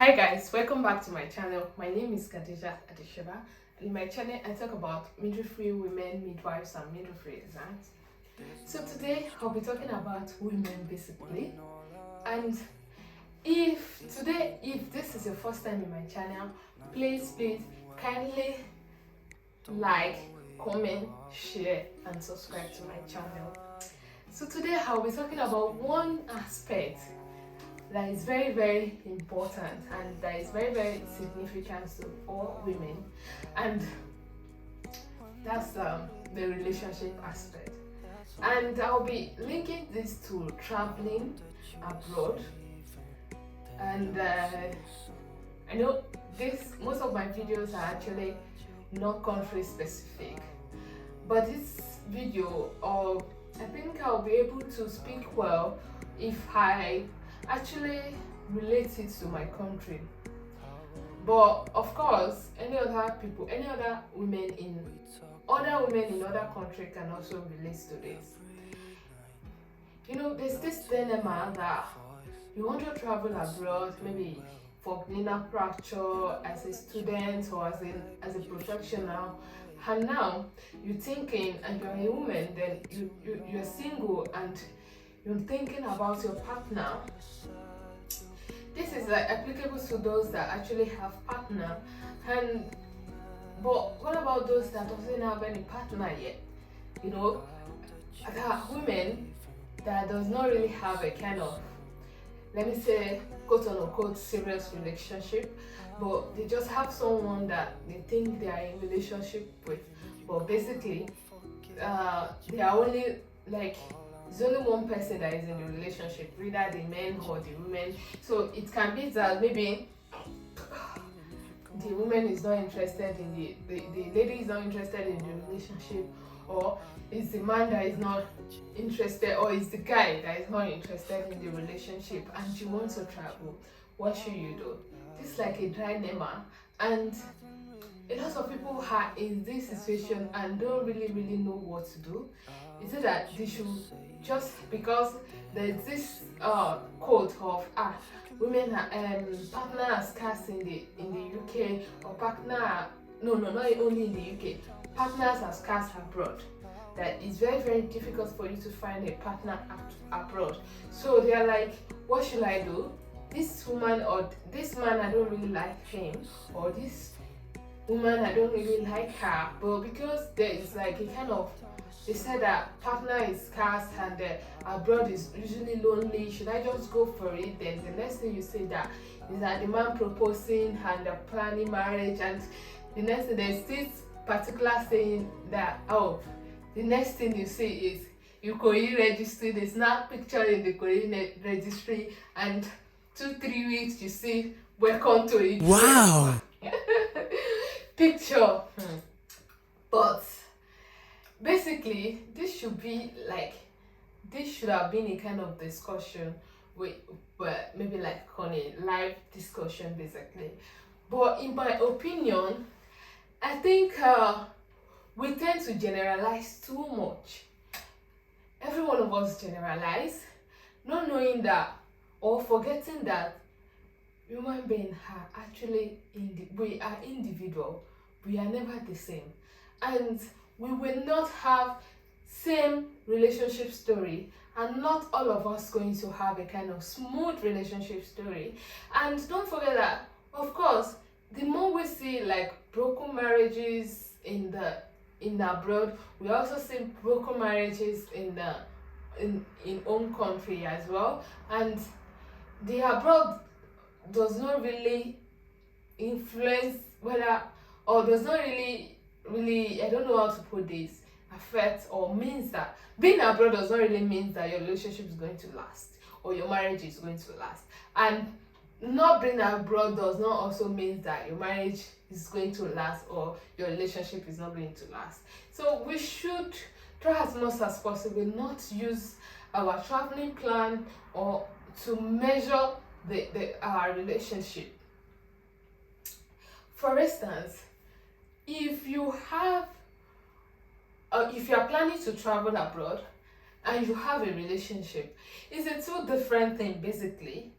Hi guys, welcome back to my channel. My name is Khadija Adesheba, and in my channel I talk about midwifery women, midwives and midwifery exams. So today I'll be talking about women basically. And if this is your first time in my channel, please kindly like, comment, share and subscribe to my channel. So today I'll be talking about one aspect that is very important and that is very significant to all women, and that's the relationship aspect. And I'll be linking this to traveling abroad. And I know this most of my videos are actually not country specific, but this video, or I think I'll be able to speak well if I actually relate it to my country. But of course, any other women in other country can also relate to this. You know, there's this dilemma that you want to travel abroad, maybe for clinical practice as a student or as a professional, and now you're thinking and you're a woman, then you're single and you're thinking about your partner. This is applicable to those that actually have partner, and but what about those that doesn't have any partner yet? You know, there are women that does not really have a kind of, let me say, quote unquote serious relationship, but they just have someone that they think they are in relationship with, but basically they are only like, there's only one person that is in the relationship, either the men or the women. So it can be that maybe the woman is not interested in the lady is not interested in the relationship, or it's the man that is not interested, or it's the guy that is not interested in the relationship and you want to travel. What should you do? This is like a dilemma, and a lot of people are in this situation and don't really know what to do. Is it that they should, just because there's this quote of women are partner are scarce in the UK, or partner, no, not only in the UK, partners are scarce abroad, that it's very difficult for you to find a partner abroad. So they're like, what should I do? This woman or this man, I don't really like him, or this woman, I don't really like her, but because there is like a kind of, they said that partner is scarce and abroad is usually lonely, should I just go for it? Then the next thing you say that is that the man proposing and planning marriage, and the next thing there's this particular saying that, oh, the next thing you see is you Ikoyi registry, there's not picture in the Ikoyi registry, and 2-3 weeks you see welcome to it. Wow. Picture. But basically this should have been a kind of discussion with, but maybe like on a live discussion basically. But in my opinion, I think we tend to generalize too much. Every one of us generalize, not knowing that, or forgetting that human beings are actually we are individual. We are never the same, and we will not have same relationship story, and not all of us going to have a kind of smooth relationship story. And don't forget that, of course, the more we see like broken marriages in abroad, we also see broken marriages in home country as well. And the abroad does not really influence whether, or does not really, I don't know how to put this, affect or means that being abroad does not really mean that your relationship is going to last or your marriage is going to last. And not being abroad does not also mean that your marriage is going to last or your relationship is not going to last. So we should try as much as possible not to use our traveling plan or to measure our relationship. For instance, if you are planning to travel abroad and you have a relationship, it's a two different thing basically.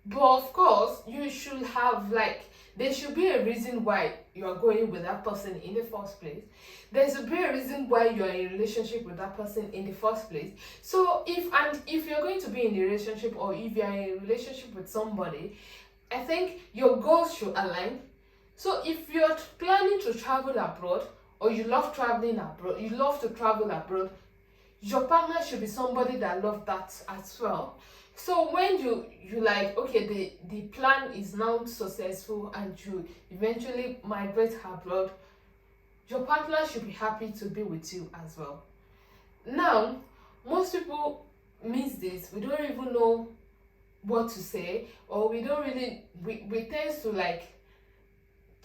But of course, you should have like, there should be a reason why you are going with that person in the first place. There should be a reason why you are in a relationship with that person in the first place. So if you're going to be in a relationship, or if you're in a relationship with somebody, I think your goals should align. So if you're planning to travel abroad, or you love traveling abroad, you love to travel abroad, your partner should be somebody that loves that as well. So when you like, okay, the plan is now successful and you eventually migrate abroad, your partner should be happy to be with you as well. Now, most people miss this. We don't even know what to say, or we don't really, we tend to like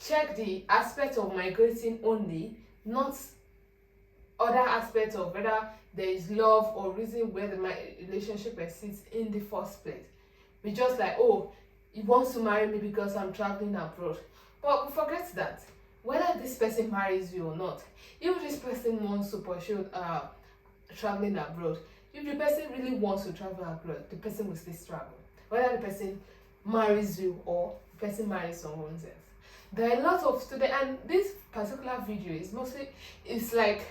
check the aspect of migrating only, not other aspects of whether there is love or reason where the relationship exists in the first place. We just like, oh, he wants to marry me because I'm traveling abroad. But we forget that whether this person marries you or not, if this person wants to pursue traveling abroad, if the person really wants to travel abroad, the person will still travel. Whether the person marries you or the person marries someone else. There are a lot of students, and this particular video is mostly, it's like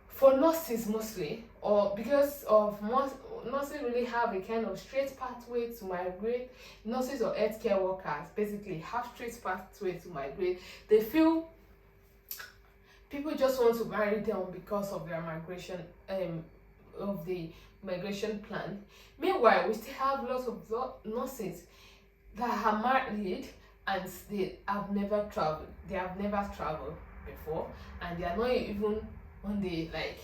for nurses mostly, or because of most nurses really have a kind of straight pathway to migrate. Nurses or healthcare workers basically have straight pathway to migrate. They feel people just want to marry them because of their migration, of the migration plan. Meanwhile, we still have lots of nurses that are married and they have never traveled. They have never traveled before, and they are not even on the like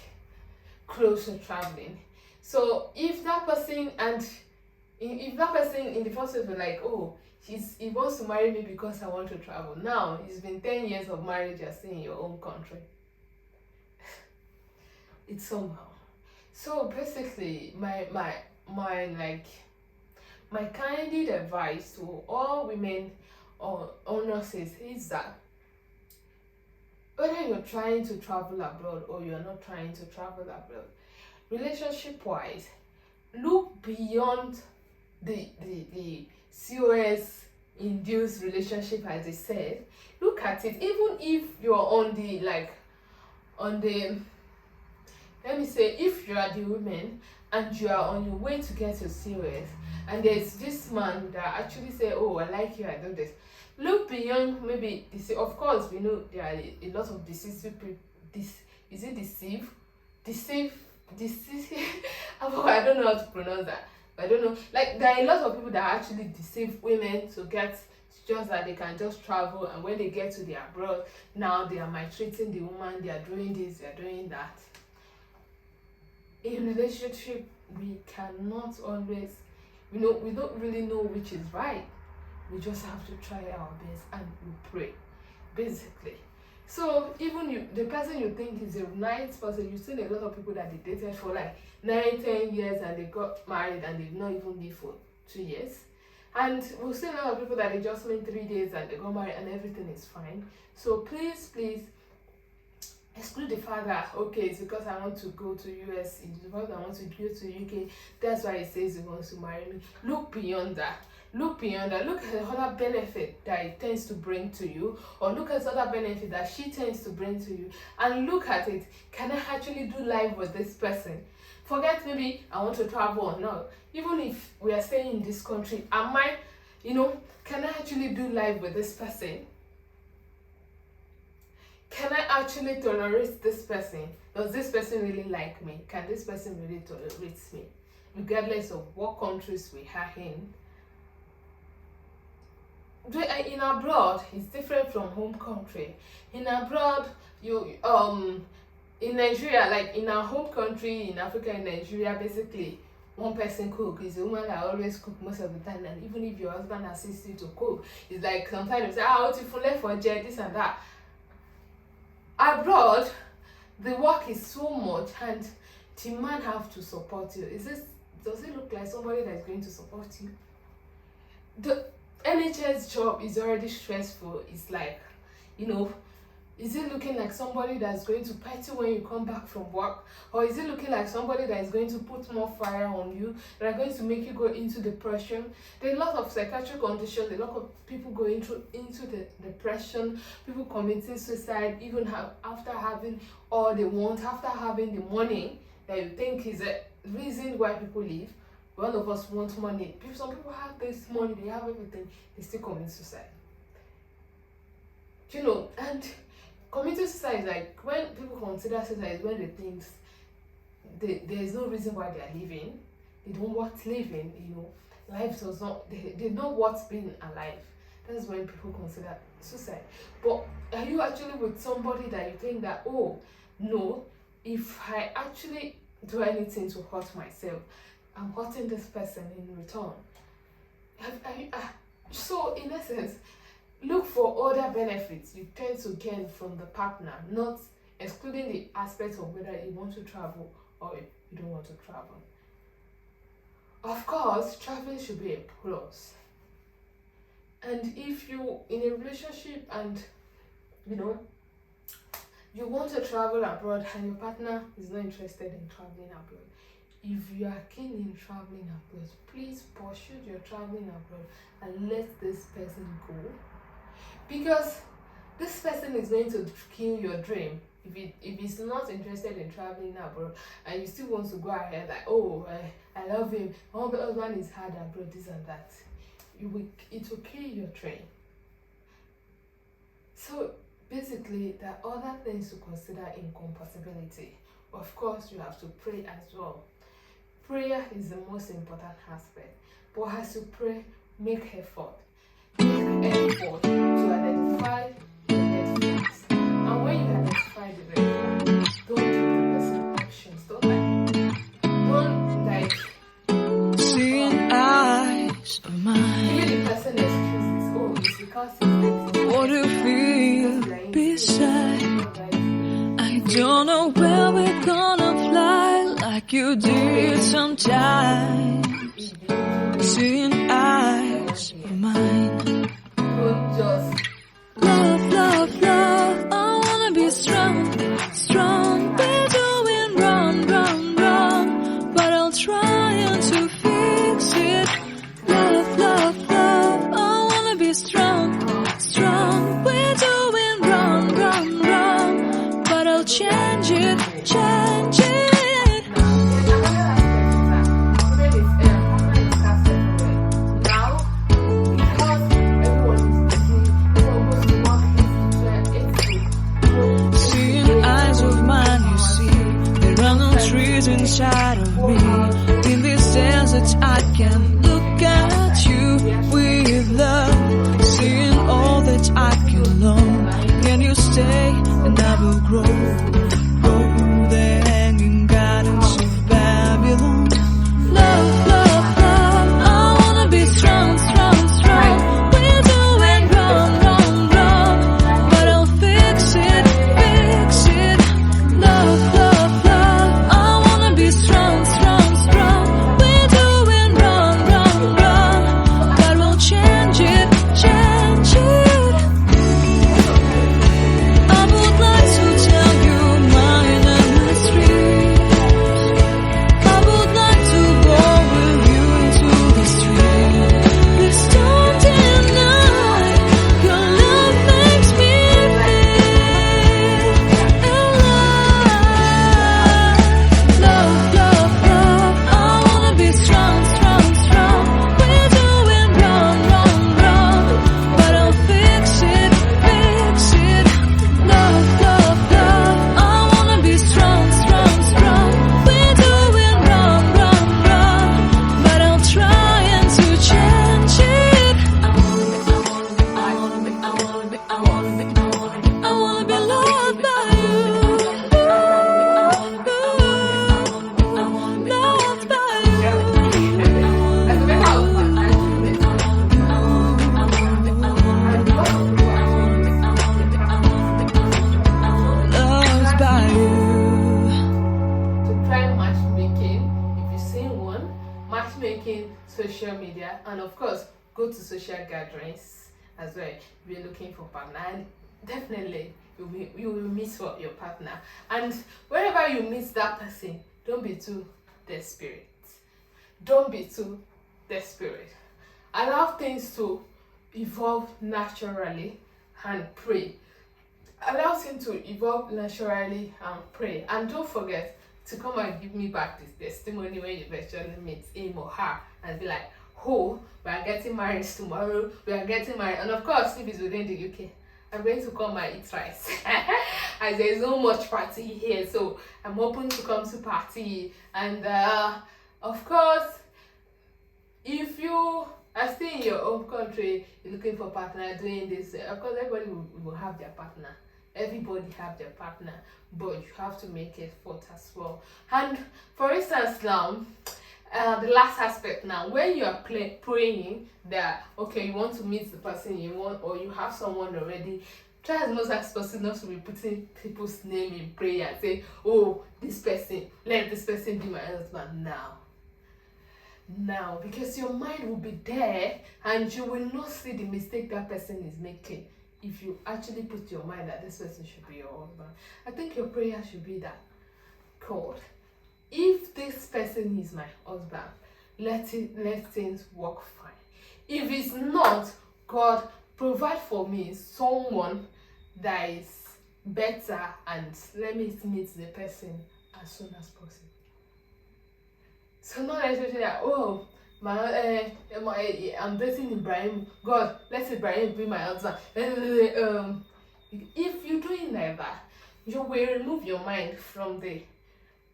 close to traveling. So if that person, and if that person in the first place was like, oh, he wants to marry me because I want to travel. Now it's been 10 years of marriage, you're still in your own country. It's somehow. So basically, my like my candid advice to all women or nurses is that whether you're trying to travel abroad or you're not trying to travel abroad, relationship wise, look beyond the COS induced relationship, as they said. Look at it, even if you're on the let me say, if you are the woman and you are on your way to get your COS, and there's this man that actually say, oh, I like you, I do this. Look beyond maybe this. Of course, we know there are a lot of deceive. I don't know how to pronounce that. I don't know. Like, there are a lot of people that actually deceive women to get just that they can just travel, and when they get to the abroad, now they are maltreating the woman, they are doing this, they are doing that. In relationship, we cannot always, we don't really know which is right. We just have to try our best and we pray, basically. So even the person you think is a nice person, you've seen a lot of people that they dated for like 9-10 years and they got married and they've not even lived for 2 years. And we've seen a lot of people that they just went 3 days and they got married and everything is fine. So please exclude the fact that, okay, it's because I want to go to US, it's because I want to go to UK, that's why he says he wants to marry me. Look beyond that. Look beyond that. Look at the other benefit that it tends to bring to you, or look at the other benefit that she tends to bring to you, and look at it. Can I actually do life with this person? Forget maybe I want to travel or not. Even if we are staying in this country, can I actually do life with this person? Can I actually tolerate this person? Does this person really like me? Can this person really tolerate me? Regardless of what countries we are in. In abroad, it's different from home country. In abroad, in Nigeria, like in our home country, in Africa, in Nigeria, basically, one person cook is the woman that always cook most of the time. And even if your husband assists you to cook, it's like sometimes you say, what if you left for jet, this and that. Abroad, the work is so much and the man have to support you. Does it look like somebody that's going to support you? The NHS job is already stressful. It's like, Is it looking like somebody that's going to party when you come back from work? Or is it looking like somebody that is going to put more fire on you, that are going to make you go into depression? There are a lot of psychiatric conditions, a lot of people going into the depression, people committing suicide, even after having all they want, after having the money that you think is a reason why people leave. All of us want money. Some people have this money, they have everything, they still commit suicide. You know, and committing suicide is like when people consider suicide is when they think there is no reason why they are living. They don't want living, you know. Life does not, they know what's being alive. That's when people consider suicide. But are you actually with somebody that you think that, oh, no, if I actually do anything to hurt myself, I'm hurting this person in return? So, in essence, look for other benefits you tend to gain from the partner, not excluding the aspect of whether you want to travel or you don't want to travel. Of course, traveling should be a plus. And if you in a relationship and you know you want to travel abroad and your partner is not interested in traveling abroad, if you are keen in traveling abroad, please pursue your traveling abroad and let this person go. Because this person is going to kill your dream. If he's not interested in traveling abroad and you still want to go ahead like, oh, I love him, oh, the husband is hard abroad, this and that, it will kill your dream. So basically, there are other things to consider incompatibility. Of course, you have to pray as well. Prayer is the most important aspect. But as you pray, make effort. Make effort to identify the red flags. And when you identify the red flags, don't give the person actions. Don't seeing eyes of mine. give the person excuses. Oh, it's because it's What do you feel beside? I don't know where we're gonna fly like you did sometimes. Seeing eyes of mine. don't just Love, love, love. I wanna be strong, strong. We're doing wrong, wrong, wrong. But I'll try to fix it. Love, love, love. I wanna be strong, strong. We're doing wrong, wrong, wrong. But I'll change it, change it. Seeing eyes of mine, you see, there are no trees inside of me. In this desert, I can look at you with love. Seeing all that I can learn. Can you stay and I will grow? Grow the hanging gardens of Babylon. Love, love, love. I wanna be strong, strong, strong. We're doing wrong, wrong, wrong. But I'll fix it, fix it. Love, love, love. I wanna be strong, strong, strong. We're doing wrong, wrong, wrong. But we'll change it, change it. I would like to tell you my mystery. I would like to go with you into the street. Please don't deny your love makes me feel alive. Love, love, love. I wanna be strong, strong, strong. We're doing wrong, wrong, wrong. But I'll fix it, fix it. Love, love, love. I wanna be strong, strong, strong. We're doing wrong, wrong, wrong. But I'll try to change it. I wanna be loved by you. Loved by Loved by you. to try matchmaking. If you've seen one, matchmaking, social media, and of course, go to social gatherings as well if you're looking for partner. And definitely you will miss your partner. And wherever you meet that person, don't be too desperate. Don't be too desperate. Allow things to evolve naturally and pray. Allow things to evolve naturally and pray. And don't forget to come and give me back this testimony when you eventually meet him or her and be like, oh, we are getting married tomorrow, we are getting married. And of course, if it's within the UK, I'm going to come and eat rice. As there's so much party here, so I'm open to come to party. And of course, if you are still in your own country, you're looking for a partner doing this, of course everybody will have their partner. Everybody have their partner, but you have to make effort as well. And for instance now, the last aspect now, when you are praying that, okay, you want to meet the person you want, or you have someone already, try as much as possible not to be putting people's name in prayer and say, oh, this person, let this person be my husband now, because your mind will be there and you will not see the mistake that person is making. If you actually put your mind that this person should be your husband, I think your prayer should be that, God, if this person is my husband, let things work fine. If it's not, God, provide for me someone that is better, and let me meet the person as soon as possible. So not necessarily that, oh, I'm dating Ibrahim. God, let Ibrahim be my husband. If you're doing like that, you will remove your mind from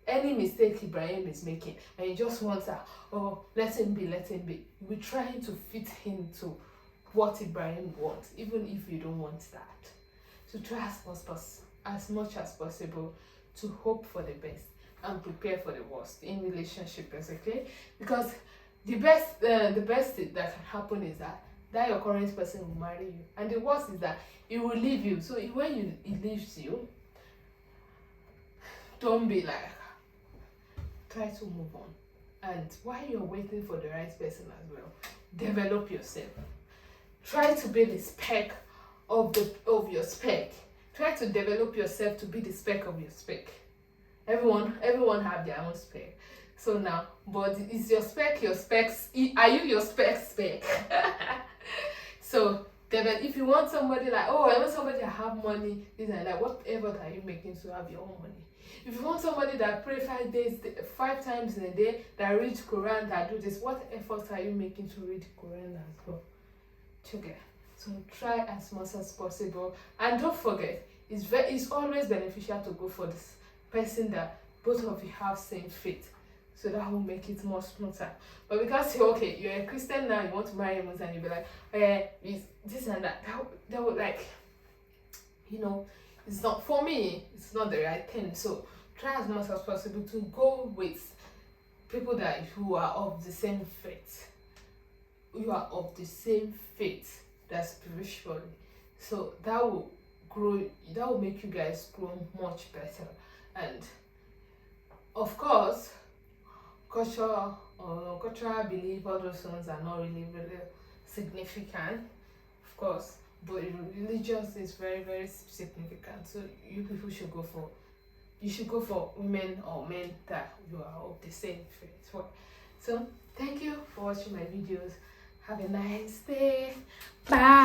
any mistake Ibrahim is making, and you just want to, oh, let him be. We're trying to fit into what Ibrahim wants, even if you don't want that. So try as much as possible to hope for the best and prepare for the worst in relationship, basically, because the best thing that can happen is that your current person will marry you, and the worst is that he will leave you. So when he leaves you, don't be like, try to move on. And while you're waiting for the right person as well, develop yourself. Try to be the spec of your spec. Try to develop yourself to be the spec of your spec. Everyone have their own spec. So now, but is your spec your specs? Are you your spec? So if you want somebody like, oh, I want somebody that have money, this and that, what effort are you making to have your own money? If you want somebody that pray 5 times in a day, that read Quran, that do this, what effort are you making to read Quran as well? Okay. So try as much as possible, and don't forget, it's always beneficial to go for this person that both of you have same faith, so that will make it more smoother. But because you're a Christian now, you want to marry a Muslim, and you'll be like, this and that would, like, it's not for me, it's not the right thing. So try as much as possible to go with people who are of the same faith. You are of the same faith, that spiritually. So that will make you guys grow much better. And of course, cultural belief, all those ones are not really significant, of course, but religious is very, very significant. So you people should go for women or men that you are of the same faith. So thank you for watching my videos. Have a nice day. Bye.